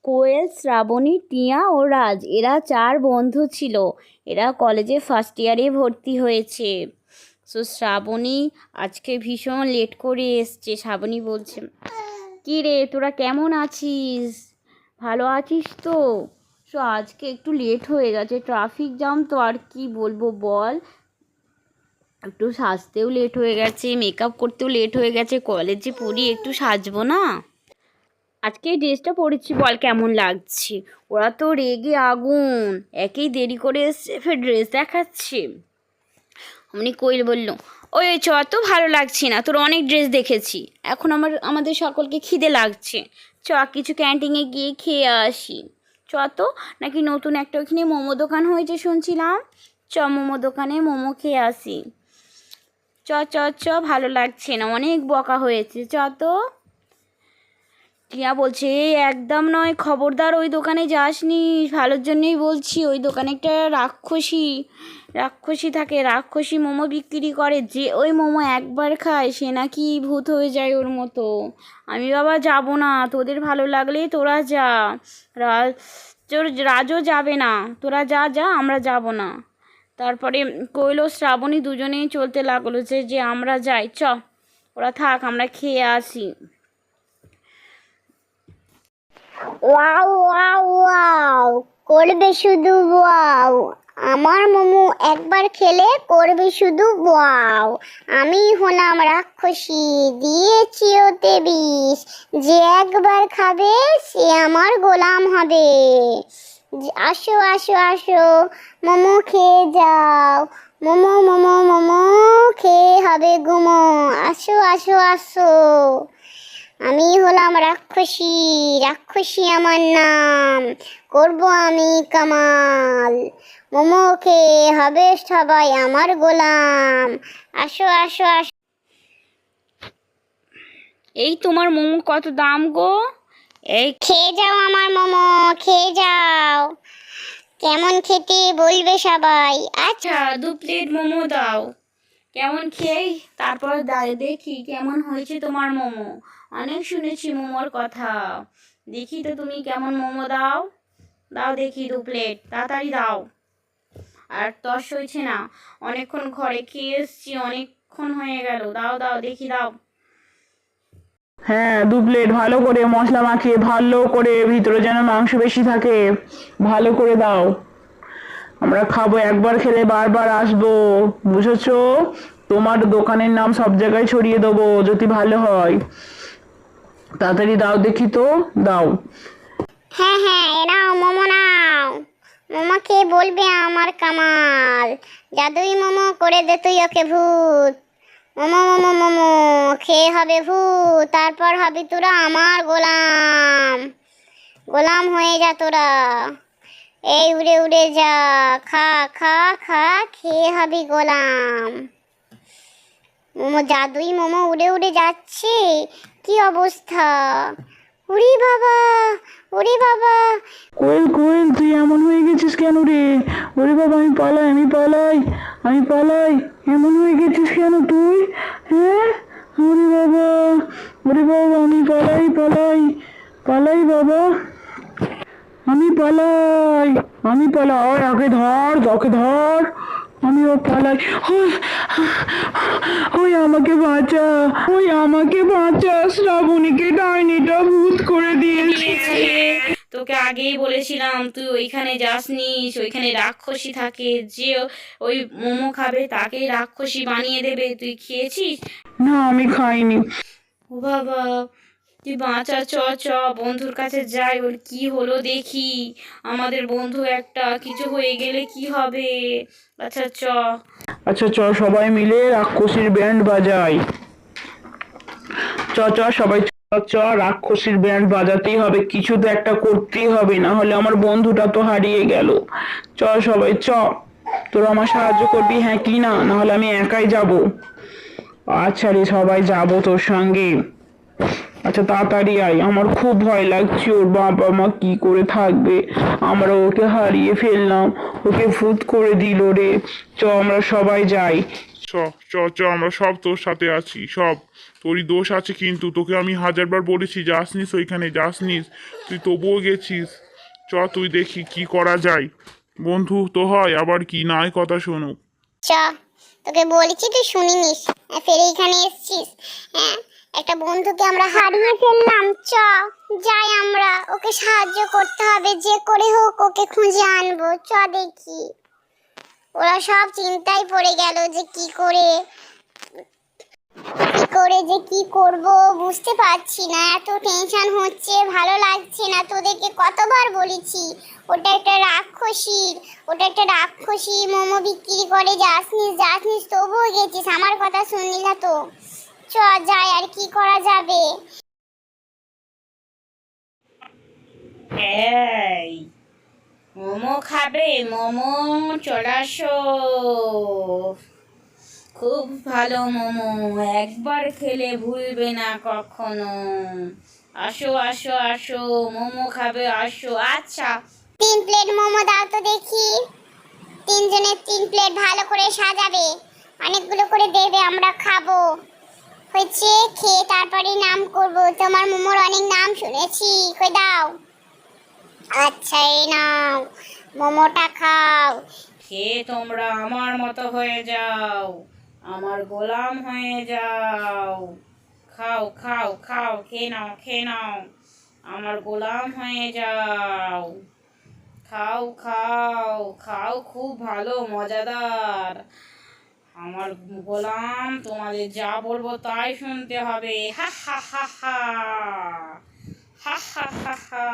কোয়েল, শ্রাবণী, টিয়া ও রাজ এরা 4 বন্ধু ছিল। এরা কলেজে ফার্স্ট ইয়ারে ভর্তি হয়েছে। শ্রাবণী আজকে ভীষণ লেট করে এসছে। শ্রাবণী বলছে, কী রে তোরা কেমন আছিস? ভালো আছিস তো? আজকে একটু লেট হয়ে গেছে, ট্রাফিক জ্যাম তো, আর কি বলবো বল। একটু সাজতেও লেট হয়ে গেছে, মেকআপ করতেও লেট হয়ে গেছে, কলেজে পড়ি, একটু সাজবো না। আজকে এই ড্রেসটা পরেছি, বল কেমন লাগছে? ওরা তো রেগে আগুন, একেই দেরি করে এসছে, ফের ড্রেস দেখাচ্ছে। অমনি কোয়েল বলল, ওই চ, তো ভালো লাগছে না, তোর অনেক ড্রেস দেখেছি, এখন আমাদের সকলকে খিদে লাগছে, চ কিছু ক্যান্টিনে গিয়ে খেয়ে আসি। চ তো, নাকি নতুন একটা ওইখানে মোমো দোকান হয়েছে শুনছিলাম, চ মোমো দোকানে মোমো খেয়ে আসি। চ চ চ, ভালো লাগছে না, অনেক বকা হয়েছে, চ তো। টিয়া বলছে, একদম নয়, খবরদার ওই দোকানে যাসনি, ভালোর জন্যই বলছি। ওই দোকানে একটা রাক্ষসী থাকে, রাক্ষসী মোমো বিক্রি করে, যে ওই মোমো একবার খায় সে নাকি ভূত হয়ে যায় ওর মতো। আমি বাবা যাব না, তোদের ভালো লাগলেই তোরা যা, রাজও যাবে না, তোরা যা যা, আমরা যাব না। তারপরে কোয়েল ও শ্রাবণী দুজনেই চলতে লাগলো যে আমরা যাই, চ ওরা থাক, আমরা খেয়ে আসি। ওয়াও ওয়াও ওয়াও, করবে শুধু ওয়াও। আমার মোমো একবার খেলে করবে শুধু ওয়াও। আমি হলাম রাক্ষসী, দিয়েছি ওতে বিষ, যে একবার খাবে সে আমার গোলাম হবে। আসো আসো আসো, মোমো খেয়ে যাও, মোমো মোমো মোমো খেয়ে হবে গুমো। আসো আসো আসো, আমি হলাম রাক্ষসী, রাক্ষসী আমার নাম, করব আমি কামাল। মোমো খেয়ে হবে সবাই আমার গোলাম। আসো আসো আসো। এই তোমার মোমো কত দাম গো? এই খেয়ে যাও আমার মোমো, খেয়ে যাও, কেমন খেতে বলবে সবাই। আচ্ছা 2 প্লেট মোমো দাও। কেমন খেয়ে তারপর দেখি কেমন হয়েছে তোমার মোমো। অনেক শুনেছি মোমোর কথা, দেখি তো তুমি কেমন মোমো দাও। দাও দেখি 2 প্লেট, তাড়াতাড়ি দাও। আর তস হয়েছে না, অনেকক্ষণ ঘরে খেয়ে এসছি, অনেকক্ষণ হয়ে গেল, দাও দাও দেখি দাও। হ্যাঁ 2 প্লেট, ভালো করে মশলা মাখিয়ে, ভালো করে ভিতরে যেন মাংস বেশি থাকে, ভালো করে দাও। আমরা খাবো, একবার খেলে বারবার আসবো, বুঝেছো? তোমার দোকানের নাম সব জায়গায় ছড়িয়ে দেবো যদি ভালো হয়। তাড়াতাড়ি দাও দেখি তো, দাও। হ্যাঁ হ্যাঁ, এনাও মোমো নাও, মোমো খেয়ে বলবে আমার কামাল। জাদুই মোমো করে দে তুই ওকে ভূত। মোমো মোমো মোমো খেয়ে হবে ভূত, তারপর হবি তোরা আমার গোলাম। গোলাম হয়ে যা তোরা, এই উড়ে উড়ে যা, খা খা খা, খেয়ে হবি গোলাম। মোমো, জাদুই মোমো উড়ে উড়ে যাচ্ছে, কি অবস্থা! উড়ি বাবা, উড়ি বাবা। কোয়েল কোয়েল, তুই এমন হয়ে গেছিস কেন রে? ওরে বাবা, আমি পালাই, আমি পালাই, আমি পালাই। এমন হয়ে গেছিস কেন তুই? হ্যাঁ, ওরে বাবা, ওরে বাবা, আমি পালাই পালাই পালাই বাবা, আমি পালাই, আমি পালাই। ওকে ধর, ওকে ধর, আমিও পালাই। ওই আমাকে বাঁচা, ওই আমাকে বাঁচা, শ্রাবণীকে ডাইনিটা ভূত করে দিয়েছে। তোকে আগেই বলেছিলাম তুই ওইখানে যাসনি, ওইখানে রাক্ষসী থাকে, যে ওই মোমো খাবে তাকেই রাক্ষসী বানিয়ে দেবে। তুই খেয়েছিস? না, আমি খাইনি। ও বাবা, তুই বাঁচা, চ চ বন্ধুর কাছে যাই, ওর কি হলো দেখি। আমাদের বন্ধু একটা কিছু হয়ে গেলে কি হবে। আচ্ছা চ। আচ্ছা চ, সবাই মিলে রাক্ষসীর ব্যান্ড বাজাই। চ চ সবাই চ চ, রাক্ষসীর ব্যান্ড বাজাতেই হবে, কিছু তো একটা করতেই হবে, না হলে আমার বন্ধুটা তো হারিয়ে গেল। চ সবাই চ, তোরা আমার সাহায্য করবি, হ্যাঁ কি না? না হলে আমি একাই যাব। আচ্ছা রে, সবাই যাব তোর সঙ্গে। আচ্ছা তাড়াতাড়ি আয়, আমার খুব ভয় লাগছে, ওর বাবা মা কি করে থাকবে, আমরা ওকে হারিয়ে ফেললাম, ওকে ভূত করে দিল রে। চ আমরা সবাই যাই, চ চ চ আমরা সব তোর সাথে আছি, সব তোরই দোষ আছে, কিন্তু তোকে আমি হাজারবার বলেছি যাসনিস, ওইখানে যাসনিস, তুই তবুও গেছিস। তুই দেখি কি করা যায়, বন্ধু তো হয় আবার কি নাই কথা শুনুক। চ, তোকে বলেছি তুই শুনিনিস, ফের এইখানে এসছিস। হ্যাঁ, একটা বন্ধুকে আমরা হারিয়ে ফেললাম। যাই আমরা, ওকে সাহায্য করতে হবে, যে করে হোক ওকে খুঁজে আনবো। দেখি। ওরা সব চিন্তায় পড়ে গেল যে কি করে যে কি করব বুঝতে পারছি না, এত টেনশন হচ্ছে, ভালো লাগছে না। তোদেরকে কতবার বলেছি ওটা একটা রাক্ষসী মোমো বিক্রি করে, যাসনিস তবুও গেছিস, আমার কথা শুনলি না তো। যাই, আর কি করা যাবে। এই মোমো খাবে? মোমো চলে আসো, খুব ভালো মোমো, একবার খেলে ভুলবে না কখনো। আসো আসো আসো, মোমো খাবে, আসো। আচ্ছা 3 প্লেট মোমো দাও তো দেখি। 3 জনের 3 প্লেট ভালো করে সাজাবে, অনেকগুলো করে দেবে, আমরা খাবো। হয়েছে, খেয়ে তারপরে নাম করব। তোমার মোমোর অনেক নাম শুনেছি, কই দাও। আচ্ছা, এই নাও, মোমোটা খাও। খেয়ে তোমরা আমার মতো হয়ে যাও, আমার গোলাম হয়ে যাও। খাও খাও খাও, খেয়ে নাও, আমার গোলাম হয়ে যাও। খাও খাও খাও, খুব ভালো, মজাদার। আমার গোলাম, তোমাদের যা বলবো তাই শুনতে হবে। হা হা হা হা, হা হা হা হা।